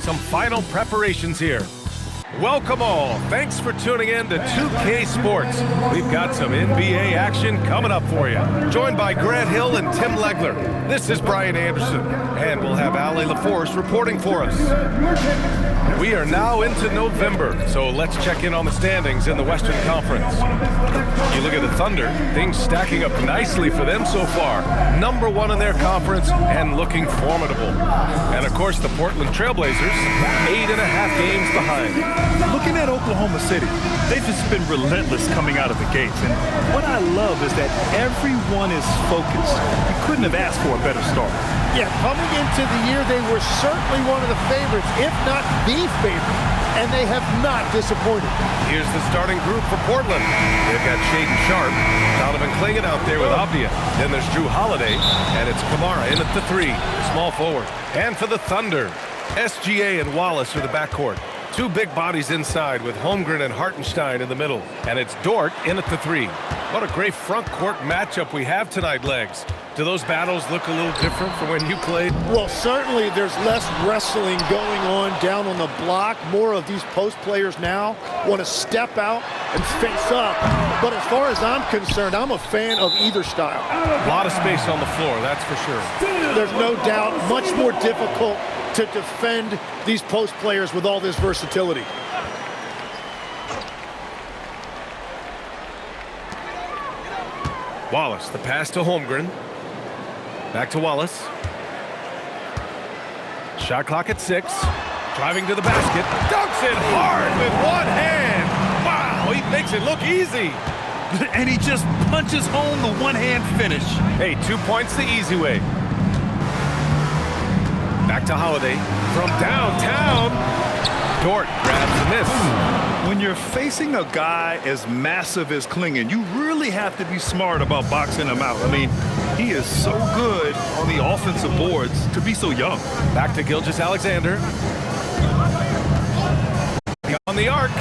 some final preparations here. Welcome all. Thanks for tuning in to 2K Sports. We've got some NBA action coming up for you. Joined by Grant Hill and Tim Legler. This is Brian Anderson, and we'll have Ali LaForce reporting for us. We are now into November, so let's check in on the standings in the Western Conference. You look at the Thunder, things stacking up nicely for them so far. Number one in their conference and looking formidable. And of course, the Portland Trailblazers, 8.5 games behind. Looking at Oklahoma City, they've just been relentless coming out of the gates. And what I love is that everyone is focused. You couldn't have asked for a better start. Yeah, coming into the year, they were certainly one of the favorites, if not the favorite, and they have not disappointed. Here's the starting group for Portland. They've got Shaedon Sharpe, Donovan Clingan out there with Avdia. Then there's Drew Holiday, and it's Kamara in at the 3, small forward. And for the Thunder, SGA and Wallace are the backcourt. Two big bodies inside with Holmgren and Hartenstein in the middle. And it's Dort in at the 3. What a great front court matchup we have tonight, Legs. Do those battles look a little different from when you played? Well, certainly there's less wrestling going on down on the block. More of these post players now want to step out and face up. But as far as I'm concerned, I'm a fan of either style. A lot of space on the floor, that's for sure. There's no doubt much more difficult to defend these post players with all this versatility. Wallace, the pass to Holmgren. Back to Wallace. Shot clock at 6. Driving to the basket. Dunks it hard with one hand. Wow, he makes it look easy. And he just punches home the one-hand finish. Hey, 2 points the easy way. Back to Holiday. From downtown. Dort grabs the miss. When you're facing a guy as massive as Clingan, you really have to be smart about boxing him out. I mean, he is so good on the offensive boards to be so young. Back to Gilgeous-Alexander. On the arc.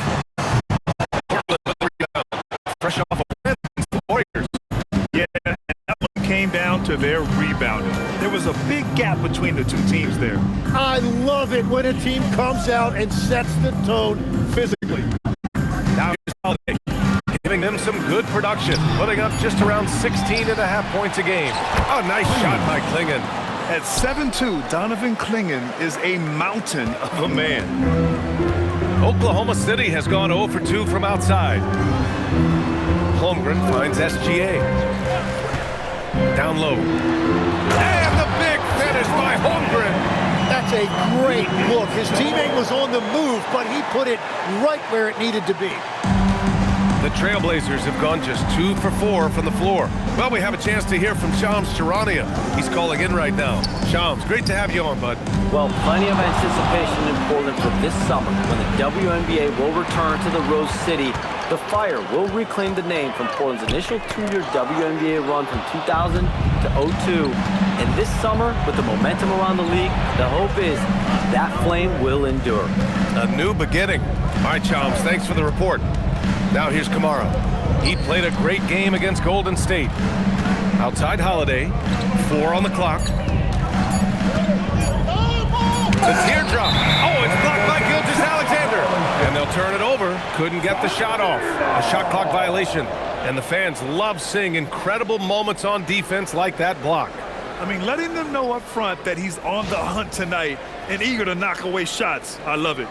Fresh off of the Warriors. Yeah, that one came down to their rebounding. There was a big gap between the two teams there. I love it when a team comes out and sets the tone physically. Now here's Holiday, giving them some good production, putting up just around 16.5 points a game. Oh, nice shot by Clingan. At 7'2", Donovan Clingan is a mountain of a man. Oklahoma City has gone 0 for 2 from outside. Holmgren finds SGA. Down low. And the big finish by Holmgren. That's a great look. His teammate was on the move, but he put it right where it needed to be. The Trailblazers have gone just 2 for 4 from the floor. Well, we have a chance to hear from Shams Charania. He's calling in right now. Shams, great to have you on, bud. Well, plenty of anticipation in Portland for this summer when the WNBA will return to the Rose City. The Fire will reclaim the name from Portland's initial 2-year WNBA run from 2000 to 02. And this summer, with the momentum around the league, the hope is that flame will endure. A new beginning. All right, Shams, thanks for the report. Now here's Kamara. He played a great game against Golden State. Outside Holiday, 4 on the clock. The teardrop. Oh, it's blocked by Gilgeous-Alexander. And they'll turn it over. Couldn't get the shot off. A shot clock violation. And the fans love seeing incredible moments on defense like that block. I mean, letting them know up front that he's on the hunt tonight and eager to knock away shots. I love it.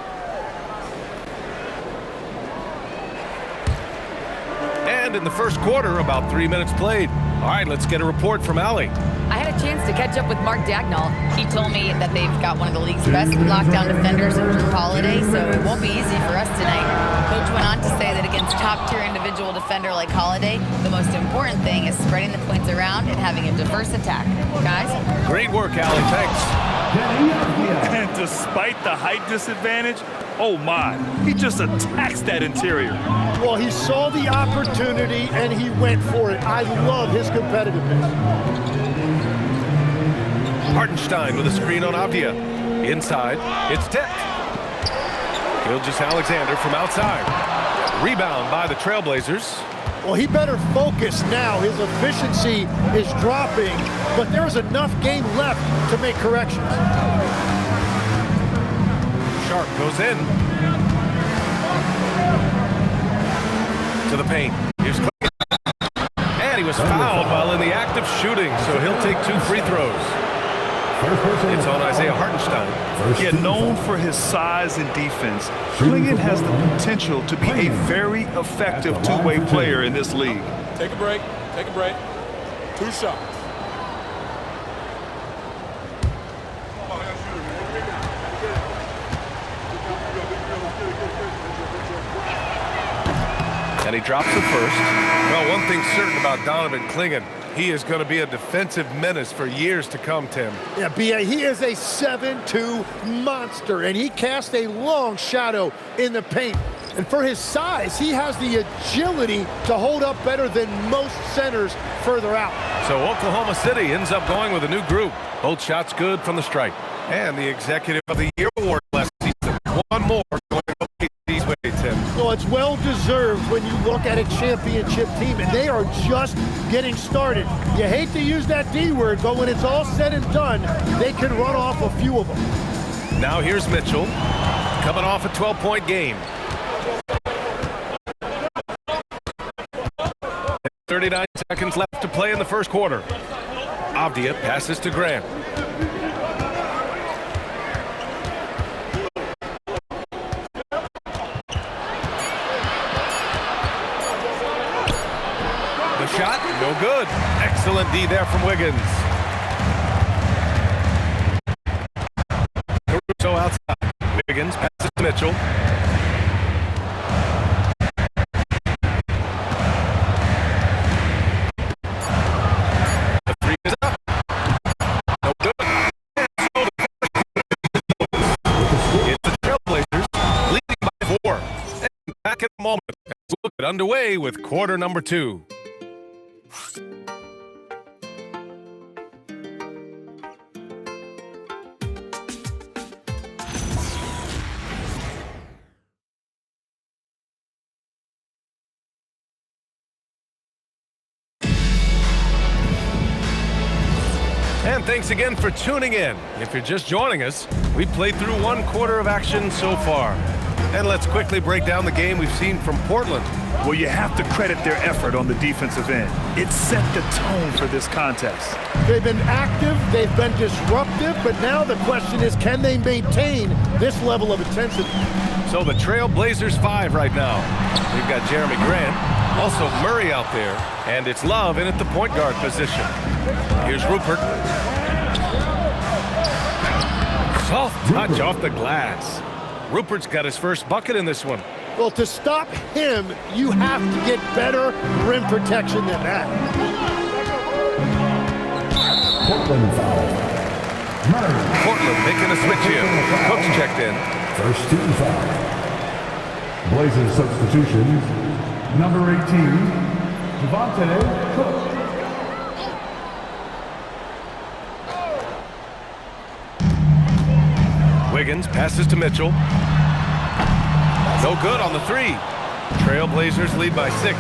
And in the first quarter, about 3 minutes played. All right, let's get a report from Ali. I had a chance to catch up with Mark Dagnall. He told me that they've got one of the league's best lockdown defenders in Drew Holiday, so it won't be easy for us tonight. Coach went on to say that against top-tier individual defender like Holiday, the most important thing is spreading the points around and having a diverse attack. Guys? Great work, Ali. Thanks. And despite the height disadvantage, oh my, he just attacks that interior. Well, he saw the opportunity and he went for it. I love his competitiveness. Hartenstein with a screen on Avdia. Inside, it's tipped. Gilgeous-Alexander from outside. Rebound by the Trailblazers. Well, he better focus now. His efficiency is dropping, but there's enough game left to make corrections. Sharp goes in. To the paint. Here's Clingan. And he was fouled while in the act of shooting, so he'll take 2 free throws. It's on Isaiah Hartenstein. Yeah, known for his size and defense, Clingan has the potential to be a very effective two-way player in this league. Take a break. Take a break. 2 shots. And he drops the first. Well, one thing's certain about Donovan Clingan. He is going to be a defensive menace for years to come, Tim. Yeah, B.A., he is a 7'2" monster, and he casts a long shadow in the paint. And for his size, he has the agility to hold up better than most centers further out. So Oklahoma City ends up going with a new group. Both shots good from the stripe. And the Executive of the Year award last season. One more going these way, Tim. Well, it's well-deserved when you look at a championship team, and they are just getting started. You hate to use that D word, but when it's all said and done, they can run off a few of them. Now here's Mitchell, coming off a 12-point game. 39 seconds left to play in the first quarter. Avdia passes to Grant. The shot, no good. Excellent D there from Wiggins. Caruso outside. Wiggins passes to Mitchell. The 3 is up. No good. It's the Trailblazers leading by 4. And back in a moment as we'll get underway with quarter number 2. And thanks again for tuning in. If you're just joining us, we've played through 1 quarter of action so far. And let's quickly break down the game we've seen from Portland. Well, you have to credit their effort on the defensive end. It set the tone for this contest. They've been active, they've been disruptive, but now the question is, can they maintain this level of intensity? So the Trailblazers 5 right now. We've got Jeremy Grant, also Murray out there, and it's Love in at the point guard position. Here's Rupert. Soft touch off the glass. Rupert's got his first bucket in this one. Well, to stop him, you have to get better rim protection than that. Portland foul. Portland making a switch here. Coach checked in. First team foul. Blazers substitutions. Number 18, Devontae Cook. Wiggins passes to Mitchell. No good on the 3. Trailblazers lead by 6.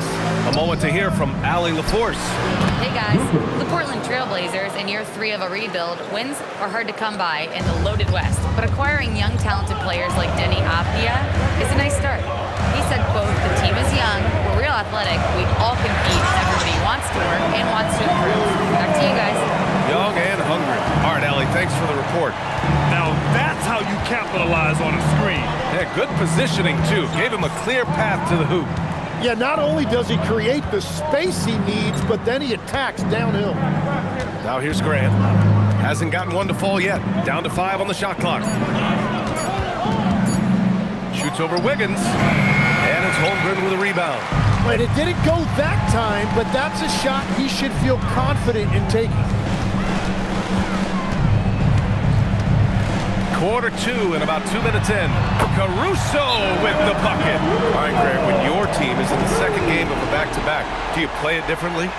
A moment to hear from Allie LaForce. Hey guys, the Portland Trailblazers in year 3 of a rebuild. Wins are hard to come by in the loaded West, but acquiring young talented players like Denny Avdia is a nice start. He said, quote, "The team is young, we're real athletic, we all compete, everybody wants to work and wants to improve." Back to you guys. Young and hungry. All right, Allie, thanks for the report. Now that's how you capitalize on a screen. Yeah, good positioning, too. Gave him a clear path to the hoop. Yeah, not only does he create the space he needs, but then he attacks downhill. Now here's Grant. Hasn't gotten one to fall yet. Down to 5 on the shot clock. Shoots over Wiggins. And it's Holmgren with a rebound. Right, it didn't go that time, but that's a shot he should feel confident in taking. Quarter 2 and about 2 minutes in. Caruso with the bucket. All right, Grant, when your team is in the second game of a back-to-back, do you play it differently?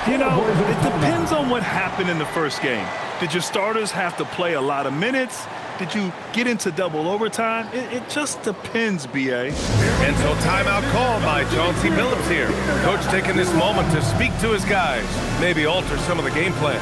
You know, it depends on what happened in the first game. Did your starters have to play a lot of minutes? Did you get into double overtime? It just depends, B.A. And so timeout called by Chauncey Billups here. Coach taking this moment to speak to his guys, maybe alter some of the game plan.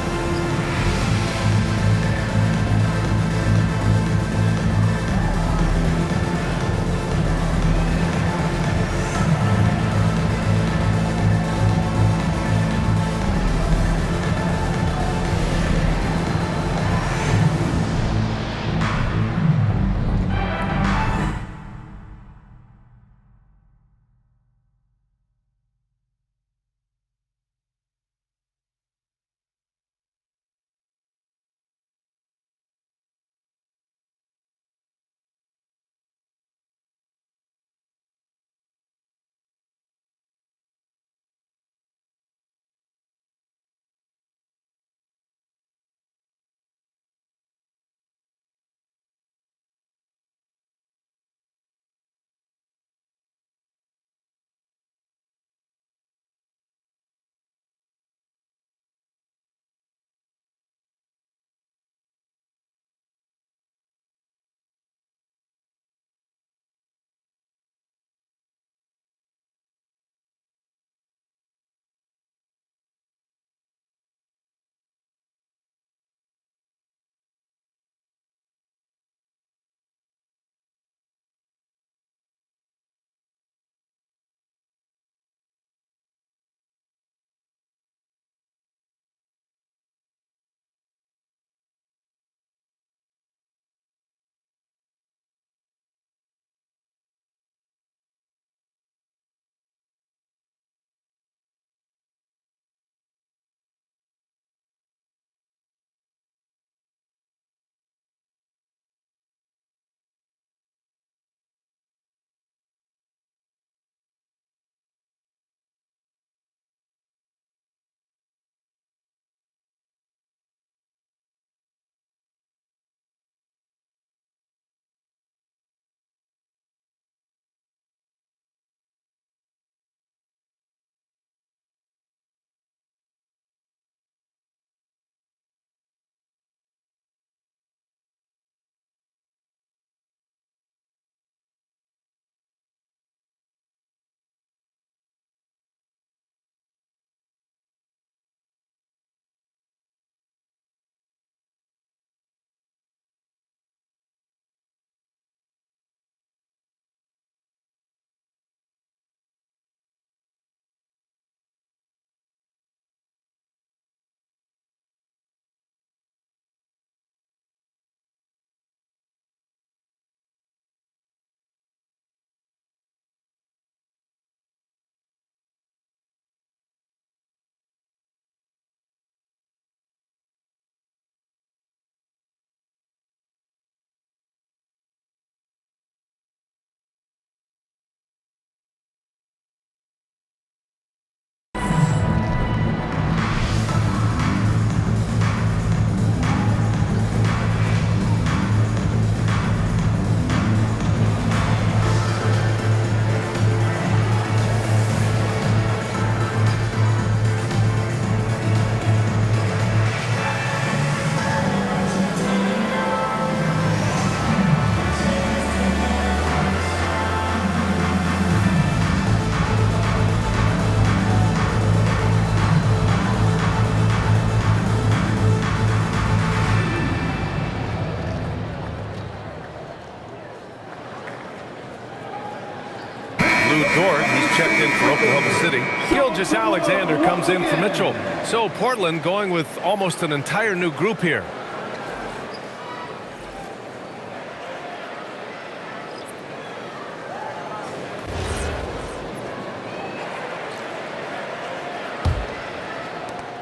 Lou Dort. He's checked in for Oklahoma City. Gilgeous Alexander comes in for Mitchell. So Portland going with almost an entire new group here.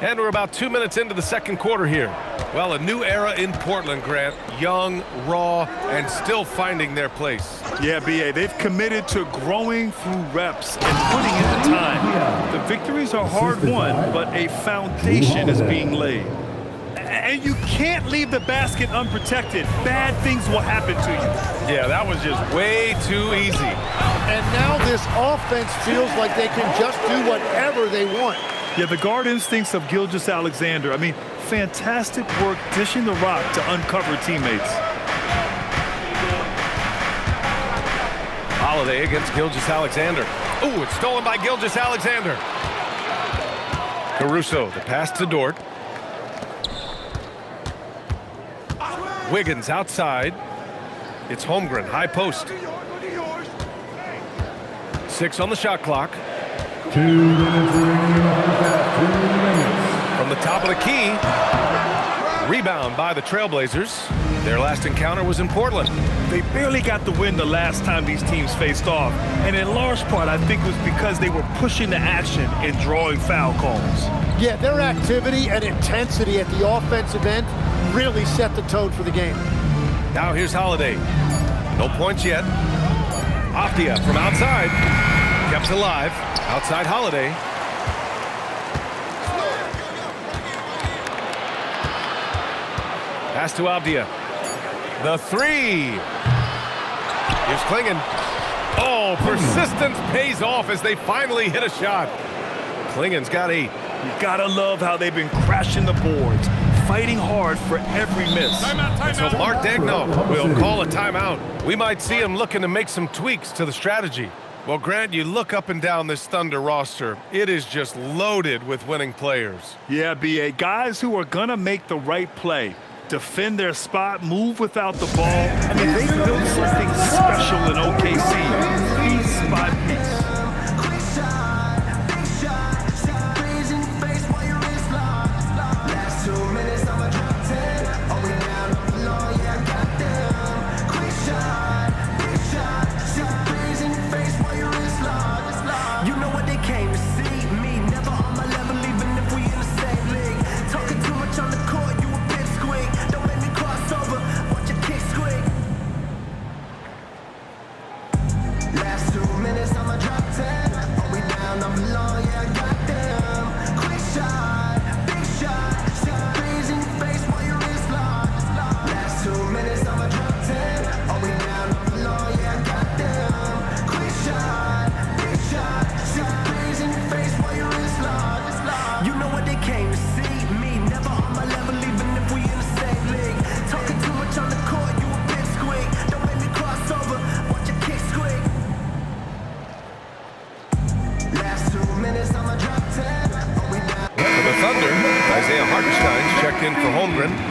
And we're about 2 minutes into the second quarter here. Well, a new era in Portland, Grant. Young, raw, and still finding their place. Yeah, B.A., they've committed to growing through reps and putting in the time. The victories are hard-won, but a foundation is being laid. And you can't leave the basket unprotected. Bad things will happen to you. Yeah, that was just way too easy. And now this offense feels like they can just do whatever they want. Yeah, the guard instincts of Gilgeous Alexander. I mean, fantastic work dishing the rock to uncover teammates. Holiday against Gilgeous Alexander. Ooh, it's stolen by Gilgeous Alexander. Caruso, the pass to Dort. Wiggins outside. It's Holmgren, high post. 6 on the shot clock. 2 minutes remaining in the first half. 2 minutes. From the top of the key. Rebound by the Trailblazers. Their last encounter was in Portland. They barely got the win the last time these teams faced off. And in large part, I think it was because they were pushing the action and drawing foul calls. Yeah, their activity and intensity at the offensive end really set the tone for the game. Now here's Holiday. No points yet. Afdia from outside. Kept alive. Outside Holiday. Pass to Avdia. The three. Here's Klingon. Oh, persistence pays off as they finally hit a shot. Klingon's got 8. You gotta love how they've been crashing the boards, fighting hard for every miss. So Mark Daigneault will call a timeout. We might see him looking to make some tweaks to the strategy. Well, Grant, you look up and down this Thunder roster. It is just loaded with winning players. Yeah, B.A., guys who are gonna make the right play, defend their spot, move without the ball. I mean, they built something special in OKC, piece by piece.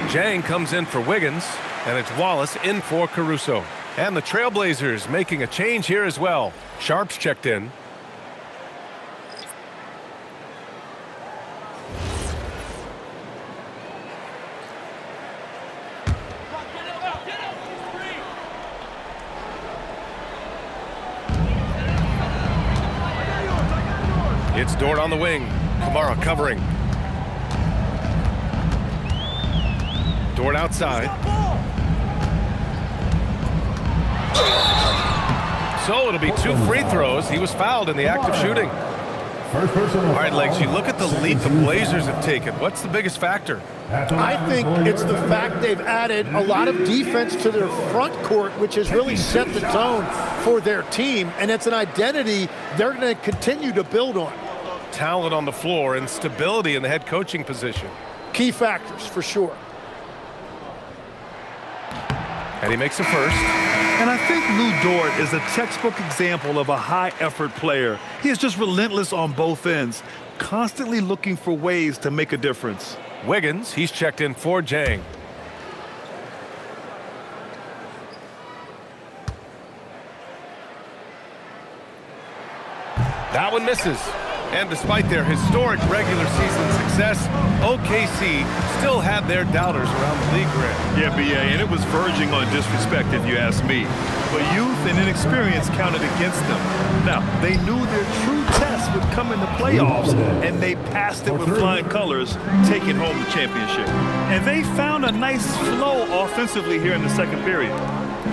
Jang comes in for Wiggins, and it's Wallace in for Caruso. And the Trailblazers making a change here as well. Sharp's checked in. It's Dort on the wing. Kamara covering. Dort outside. So it'll be 2 free throws. He was fouled in the act of shooting. All right, Legs, you look at the lead the Blazers have taken. What's the biggest factor? I think it's the fact they've added a lot of defense to their front court, which has really set the tone for their team, and it's an identity they're going to continue to build on. Talent on the floor and stability in the head coaching position. Key factors, for sure. And he makes a first. And I think Lou Dort is a textbook example of a high-effort player. He is just relentless on both ends, constantly looking for ways to make a difference. Wiggins, he's checked in for Jang. That one misses. And despite their historic regular season success, OKC still had their doubters around the league rim. Yeah, BA, and it was verging on disrespect if you ask me. But youth and inexperience counted against them. Now, they knew their true test would come in the playoffs, and they passed it with flying colors, taking home the championship. And they found a nice flow offensively here in the second period.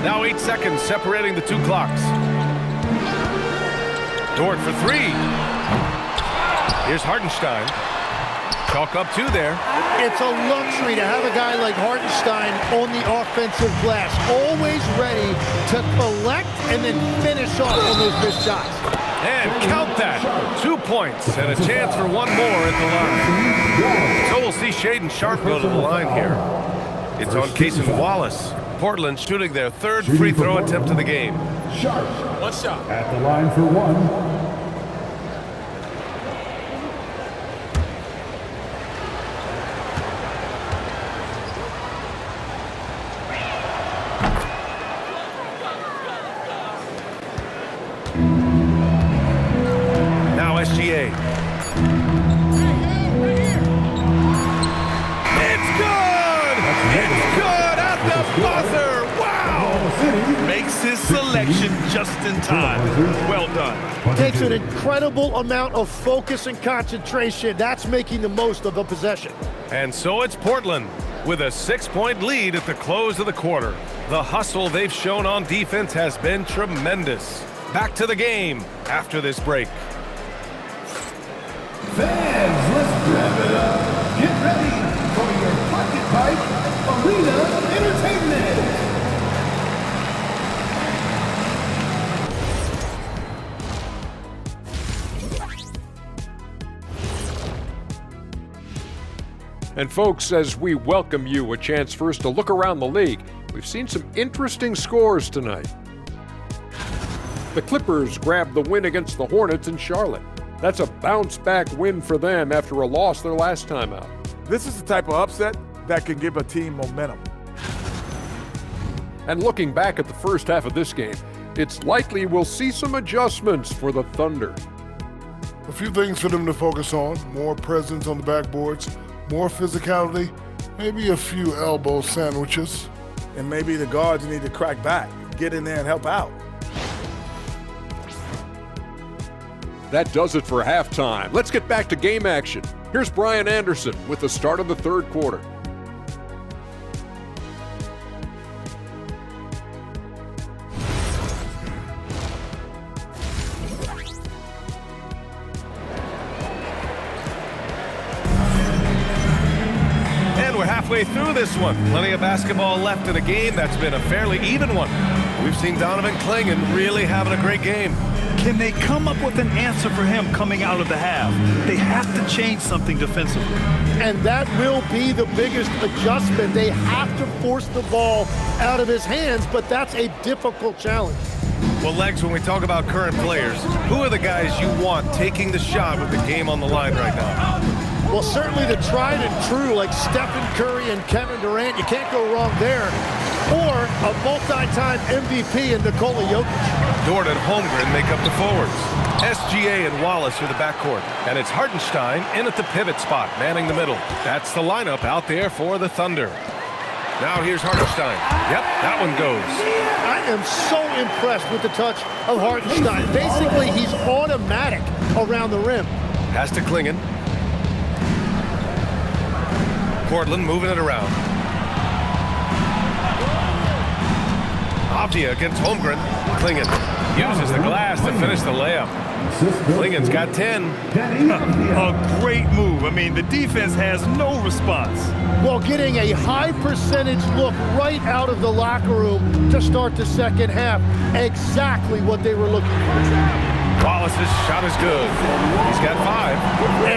Now 8 seconds separating the two clocks. Dort for three. Here's Hartenstein. Chalk up two there. It's a luxury to have a guy like Hartenstein on the offensive glass, always ready to collect and then finish off on those missed shots. And count that. 2 points and a chance for one more at the line. So we'll see Shaedon Sharpe go to the line here. It's on Cason Wallace. Portland shooting their third free throw attempt of the game. Sharpe. One shot. At the line for one. Now SGA. It's good! It's good at the buzzer! Wow! Makes his selection just in time. Well done. Takes an incredible amount of focus and concentration. That's making the most of the possession. And so it's Portland with a 6-point lead at the close of the quarter. The hustle they've shown on defense has been tremendous. Back to the game after this break. Fans, let's wrap it up. Get ready for your Pocket Pipe Arena Entertainment. And folks, as we welcome you a chance first to look around the league, we've seen some interesting scores tonight. The Clippers grabbed the win against the Hornets in Charlotte. That's a bounce-back win for them after a loss their last time out. This is the type of upset that can give a team momentum. And looking back at the first half of this game, it's likely we'll see some adjustments for the Thunder. A few things for them to focus on: more presence on the backboards, more physicality, maybe a few elbow sandwiches. And maybe the guards need to crack back, get in there and help out. That does it for halftime. Let's get back to game action. Here's Brian Anderson with the start of the third quarter. And we're halfway through this one. Plenty of basketball left in a game that's been a fairly even one. We've seen Donovan Clingan really having a great game. Can they come up with an answer for him coming out of the half? They have to change something defensively. And that will be the biggest adjustment. They have to force the ball out of his hands, but that's a difficult challenge. Well, Legs, when we talk about current players, who are the guys you want taking the shot with the game on the line right now? Well, certainly the tried and true, like Stephen Curry and Kevin Durant. You can't go wrong there. Or a multi-time MVP in Nikola Jokic. Dort and Holmgren make up the forwards. SGA and Wallace are the backcourt. And it's Hartenstein in at the pivot spot, manning the middle. That's the lineup out there for the Thunder. Now here's Hartenstein. Yep, that one goes. I am so impressed with the touch of Hartenstein. Basically, he's automatic around the rim. Pass to Clingan. Portland moving it around. Avdia against Holmgren. Clingan uses the glass to finish the layup. Clingan's got 10. A great move. I mean, the defense has no response. While getting a high percentage look right out of the locker room to start the second half. Exactly what they were looking for. Wallace's shot is good. He's got 5.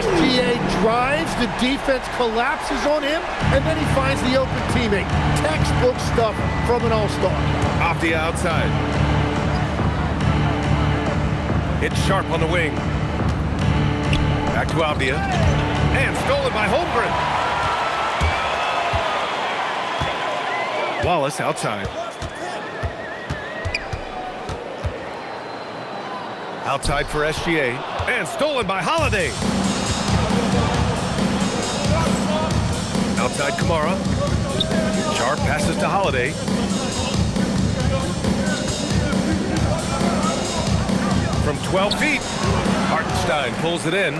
SGA drives, the defense collapses on him, and then he finds the open teammate. Textbook stuff from an all-star. Off the outside. It's Sharpe on the wing. Back to Avdia. And stolen by Holmgren. Wallace outside. Outside for SGA. And stolen by Holiday. Outside Kamara. Sharp passes to Holiday. From 12 feet. Hartenstein pulls it in.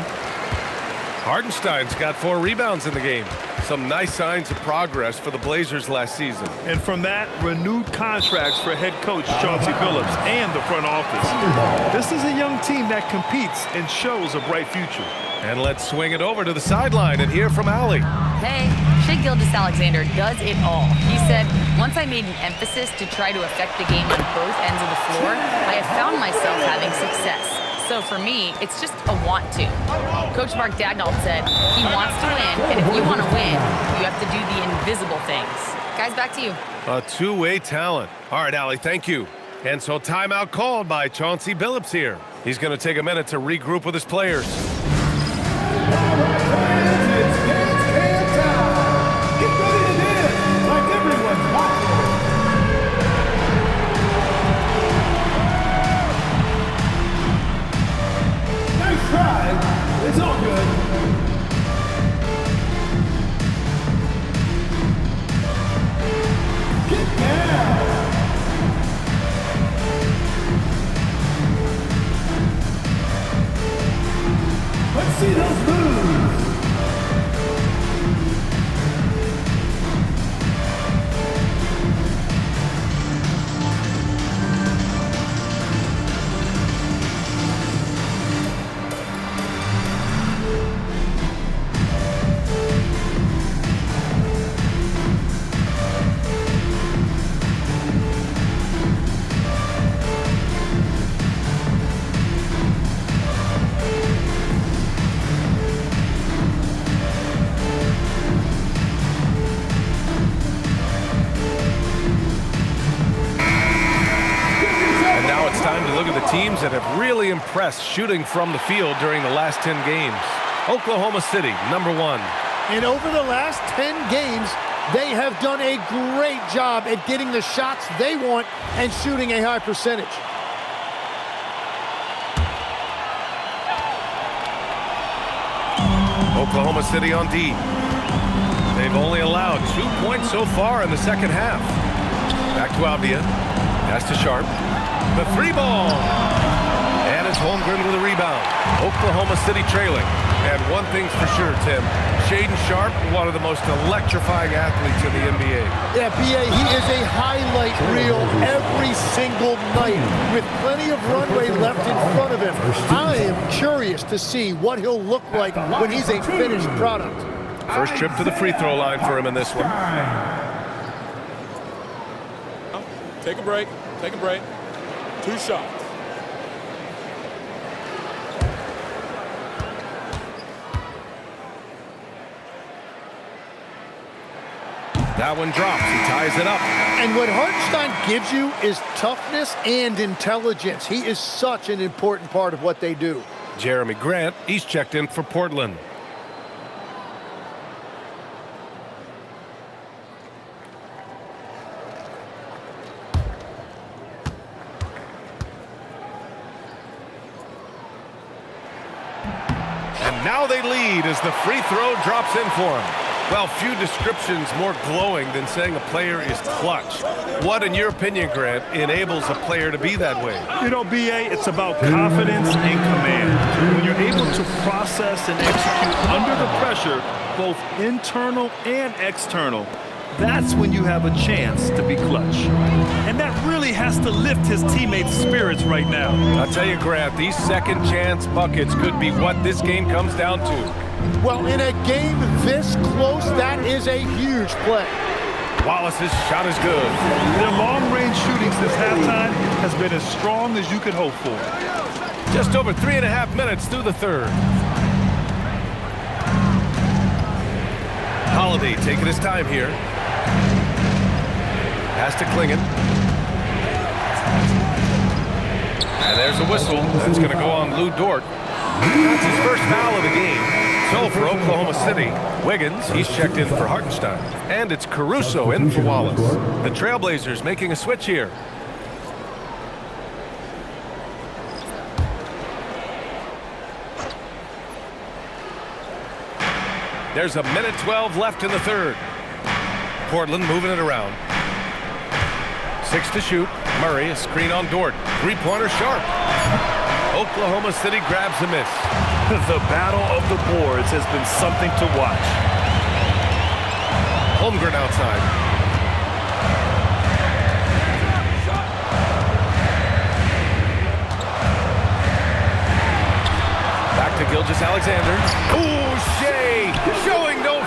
Hartenstein's got 4 rebounds in the game. Some nice signs of progress for the Blazers last season. And from that, renewed contracts for head coach Chauncey Billups and the front office. This is a young team that competes and shows a bright future. And let's swing it over to the sideline and hear from Allie. Hey, Shai Gilgeous-Alexander does it all. He said, once I made an emphasis to try to affect the game on both ends of the floor, I have found myself having success. So for me, it's just a want to. Coach Mark Daigneault said he wants to win, and if you want to win, you have to do the invisible things. Guys, back to you. A two-way talent. All right, Allie, thank you. And so timeout called by Chauncey Billups here. He's going to take a minute to regroup with his players. It's all good. Get down. Let's see those moves. Teams that have really impressed shooting from the field during the last 10 games. Oklahoma City, number 1. And over the last 10 games, they have done a great job at getting the shots they want and shooting a high percentage. Oklahoma City on D. They've only allowed 2 points so far in the second half. Back to Albia. Pass to Sharp. The 3-ball. And it's Holmgren with a rebound. Oklahoma City trailing. And one thing's for sure, Tim. Shaedon Sharp, one of the most electrifying athletes in the NBA. Yeah, B.A., he is a highlight reel every single night with plenty of runway left in front of him. I am curious to see what he'll look like when he's a finished product. First trip to the free throw line for him in this one. Take a break. Take a break. 2 shots. That one drops. He ties it up. And what Hartenstein gives you is toughness and intelligence. He is such an important part of what they do. Jeremy Grant, he's checked in for Portland. And now they lead as the free throw drops in for him. Well, few descriptions more glowing than saying a player is clutch. What, in your opinion, Grant, enables a player to be that way? You know, B.A., it's about confidence and command. When you're able to process and execute under the pressure, both internal and external, that's when you have a chance to be clutch. And that really has to lift his teammates' spirits right now. I'll tell you, Grant, these second chance buckets could be what this game comes down to. Well, in a game this close, that is a huge play. Wallace's shot is good. Their long-range shooting since halftime has been as strong as you could hope for. Just over 3.5 minutes through the third. Holiday taking his time here. Pass to Klingon. And there's a whistle. That's going to go on Lou Dort. That's his first foul of the game. So for Oklahoma City, Wiggins, he's checked in for Hartenstein. And it's Caruso in for Wallace. The Trailblazers making a switch here. There's a minute 12 left in the third. Portland moving it around. 6 to shoot. Murray, a screen on Dort. Three-pointer sharp. Oklahoma City grabs a miss. The battle of the boards has been something to watch. Holmgren outside. Back to Gilgeous-Alexander. Ooh, Shea showing no...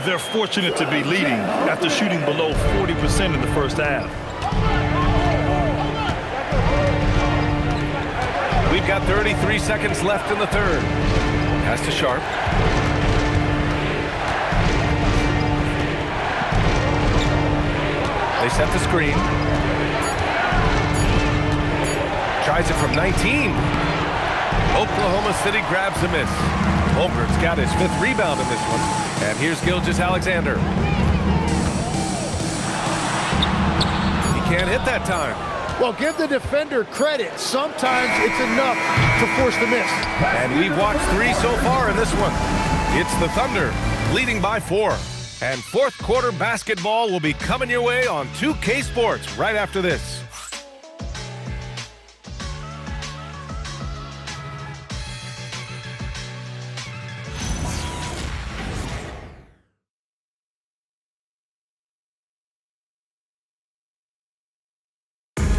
They're fortunate to be leading after shooting below 40% in the first half. We've got 33 seconds left in the third. Pass to Sharp. They set the screen. Tries it from 19. Oklahoma City grabs a miss. Holmgren's got his 5th rebound in this one. And here's Gilgeous-Alexander. He can't hit that time. Well, give the defender credit. Sometimes it's enough to force the miss. And we've watched 3 so far in this one. It's the Thunder leading by 4. And fourth quarter basketball will be coming your way on 2K Sports right after this.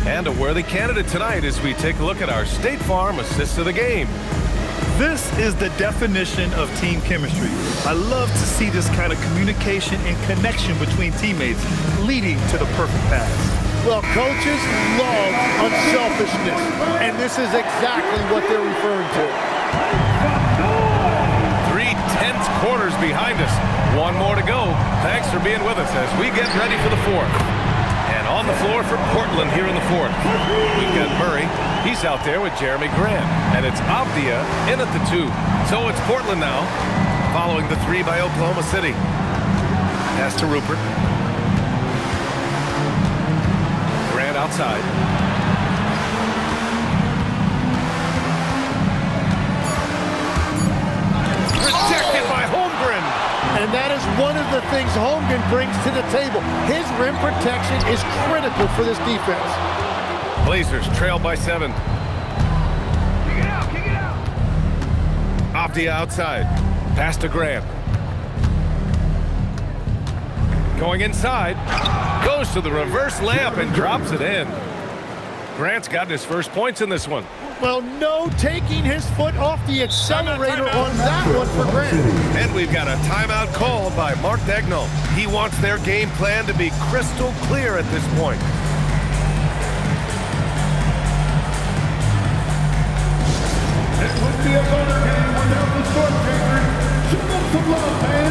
And a worthy candidate tonight as we take a look at our State Farm assist of the game. This is the definition of team chemistry. I love to see this kind of communication and connection between teammates leading to the perfect pass. Well, coaches love unselfishness, and this is exactly what they're referring to. 3 tense quarters behind us. 1 more to go. Thanks for being with us as we get ready for the fourth. And on the floor for Portland here in the fourth. We've got Murray. He's out there with Jeremy Grant. And it's Avdia in at the 2. So it's Portland now, following the 3 by Oklahoma City. Pass to Rupert. Grant outside. Rejected by Holmgren. And that is one of the things Holmgren brings to the table. His rim protection is critical for this defense. Blazers trail by 7. Kick it out, kick it out. Avdia outside. Pass to Grant. Going inside. Goes to the reverse layup and drops it in. Grant's got his first points in this one. Well, no taking his foot off the accelerator on that one for Grant. And we've got a timeout called by Mark Daigneault. He wants their game plan to be crystal clear at this point. It would be a better game without the short taker. Show them some love, man.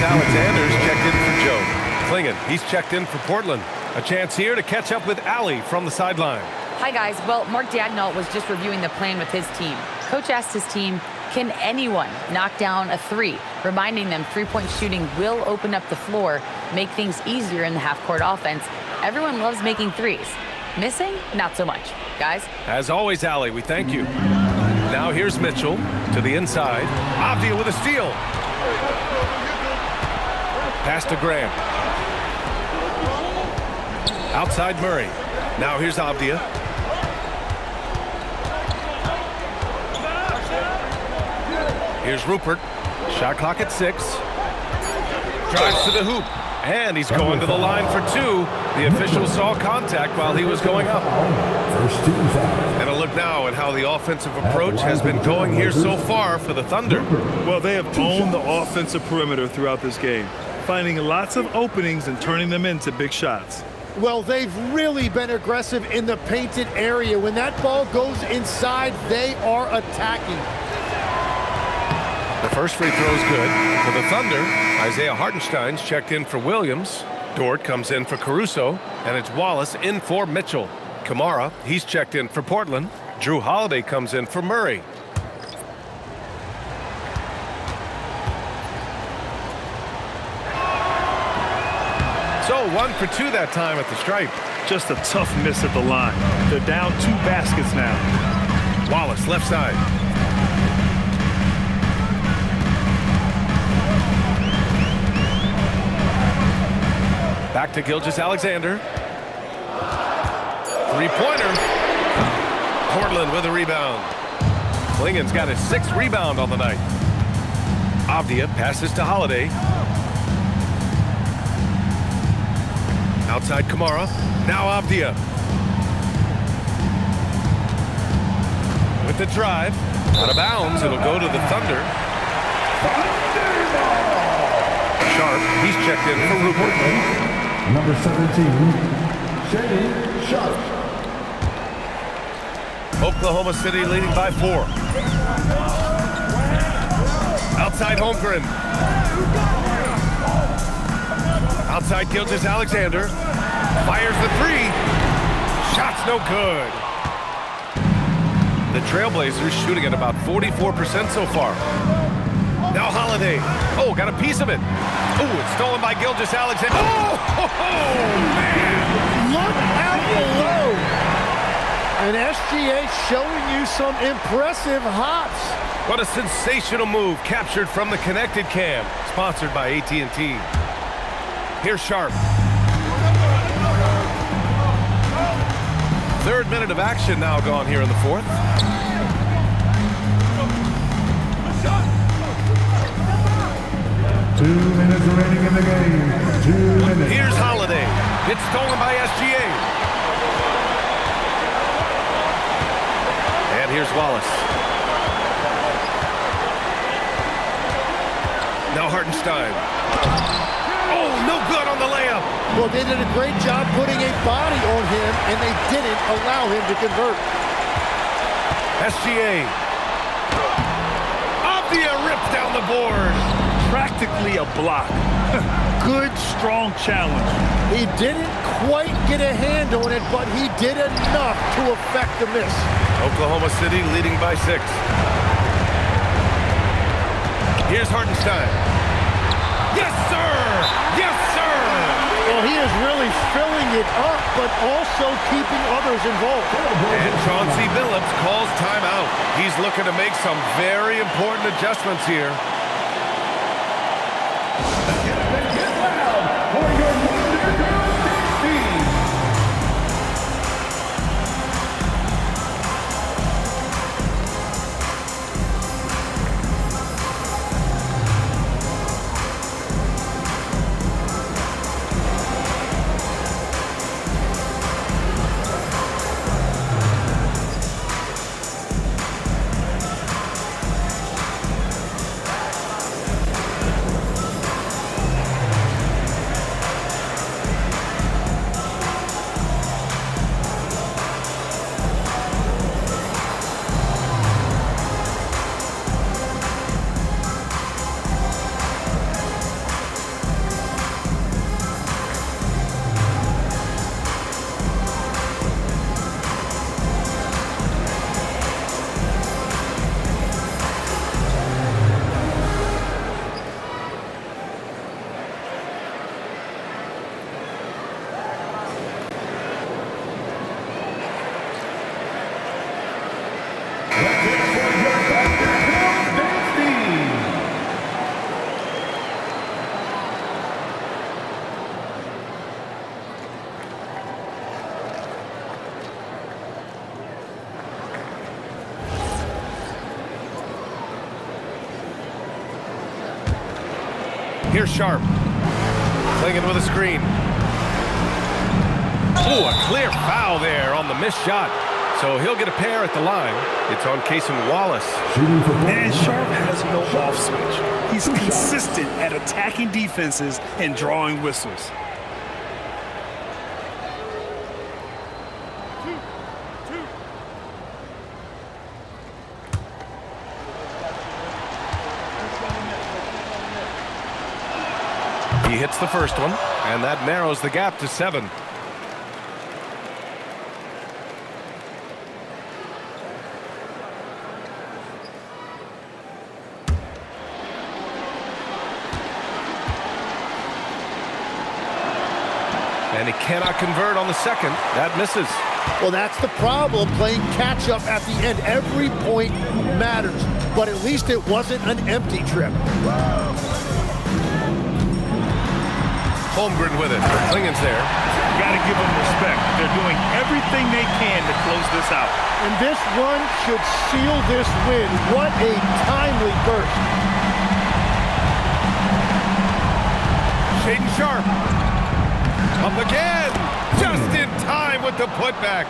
Alexander's checked in for Joe. Klingon, he's checked in for Portland. A chance here to catch up with Allie from the sideline. Hi, guys. Well, Mark Daigneault was just reviewing the plan with his team. Coach asked his team, can anyone knock down a 3? Reminding them 3-point shooting will open up the floor, make things easier in the half-court offense. Everyone loves making 3s. Missing? Not so much. Guys? As always, Allie, we thank you. Now here's Mitchell to the inside. Avdia with a steal. Pass to Graham. Outside Murray. Now here's Avdia. Here's Rupert. Shot clock at 6. Drives to the hoop. And he's going to the line for 2. The official saw contact while he was going up. And a look now at how the offensive approach has been going here so far for the Thunder. Well, they have owned the offensive perimeter throughout this game, finding lots of openings and turning them into big shots. Well, they've really been aggressive in the painted area. When that ball goes inside, they are attacking. The first free throw is good. For the Thunder, Isaiah Hartenstein's checked in for Williams. Dort comes in for Caruso, and it's Wallace in for Mitchell. Kamara, he's checked in for Portland. Drew Holiday comes in for Murray. So 1 for 2 that time at the stripe. Just a tough miss at the line. They're down 2 baskets now. Wallace, left side. Back to Gilgeous-Alexander. Three-pointer. Portland with a rebound. Klingen's got his 6th rebound on the night. Avdia passes to Holiday. Outside Kamara. Now Avdia. With the drive. Out of bounds. It'll go to the Thunder. Sharp. He's checked in for Rupert. Number 17, Shady Sharp. Oklahoma City leading by 4. Outside Holmgren. Outside Gilgeous-Alexander. Fires the 3. Shot's no good. The Trailblazers shooting at about 44% so far. Now Holiday. Oh, got a piece of it. Oh, it's stolen by Gilgeous-Alexander. Man. Look out below. And SGA showing you some impressive hops. What a sensational move captured from the connected cam. Sponsored by AT&T. Here's Sharp. 3rd minute of action now gone here in the 4th. Two minutes remaining in the game. 2 minutes. Here's Holiday. It's stolen by SGA. And here's Wallace. Now Hartenstein. Oh, no good on the layup. Well, they did a great job putting a body on him, and they didn't allow him to convert. SGA. Avdia rips down the board. Practically a block. Good, strong challenge. He didn't quite get a hand on it, but he did enough to affect the miss. Oklahoma City leading by 6. Here's Hartenstein. Yes, sir! Yes, sir! Well, he is really filling it up, but also keeping others involved. And Chauncey Billups calls timeout. He's looking to make some very important adjustments here. Get loud for your Wonder Girl team. Here's Sharp. Klingen with a screen. Oh, a clear foul there on the missed shot. So he'll get a pair at the line. It's on Cason Wallace. And Sharp has no off switch. He's consistent at attacking defenses and drawing whistles. He hits the first one, and that narrows the gap to 7. And he cannot convert on the second. That misses. Well, that's the problem, playing catch-up at the end. Every point matters, but at least it wasn't an empty trip. Holmgren with it. Klingen's there. Got to give them respect. They're doing everything they can to close this out. And this run should seal this win. What a timely burst. Shaden Sharp. Up again. Just in time with the putback.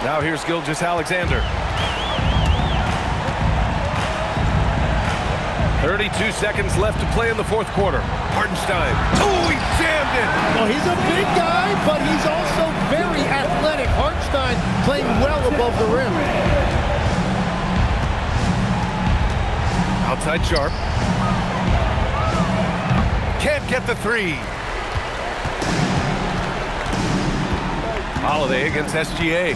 Now here's Gilgeous-Alexander. 32 seconds left to play in the fourth quarter. Hartenstein. Oh, he jammed it. Well, he's a big guy, but he's also very athletic. Hartenstein playing well above the rim. Outside Sharp. Can't get the 3. Holiday against SGA.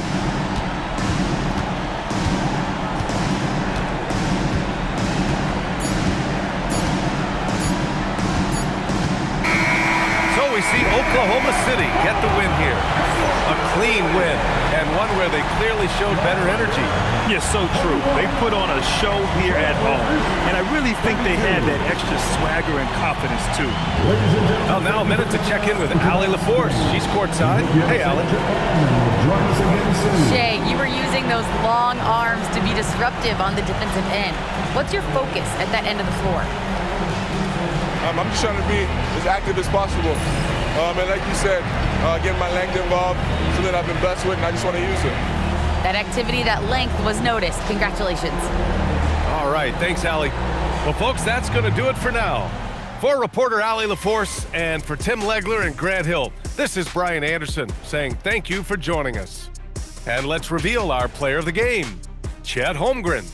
So we see Oklahoma City get the win here. A clean win, and one where they clearly showed better energy. Yes, so true. They put on a show here at home, and I really think they had that extra swagger and confidence, too. Well, now a minute to check in with Allie LaForce. She's courtside. Hey, Allie. Shea, you were using those long arms to be disruptive on the defensive end. What's your focus at that end of the floor? I'm just trying to be as active as possible. And like you said, getting my length involved, something I've been blessed with, and I just want to use it. That activity, that length was noticed. Congratulations. All right, thanks, Allie. Well, folks, that's going to do it for now. For reporter Allie LaForce and for Tim Legler and Grant Hill, this is Brian Anderson saying thank you for joining us. And let's reveal our player of the game, Chet Holmgren.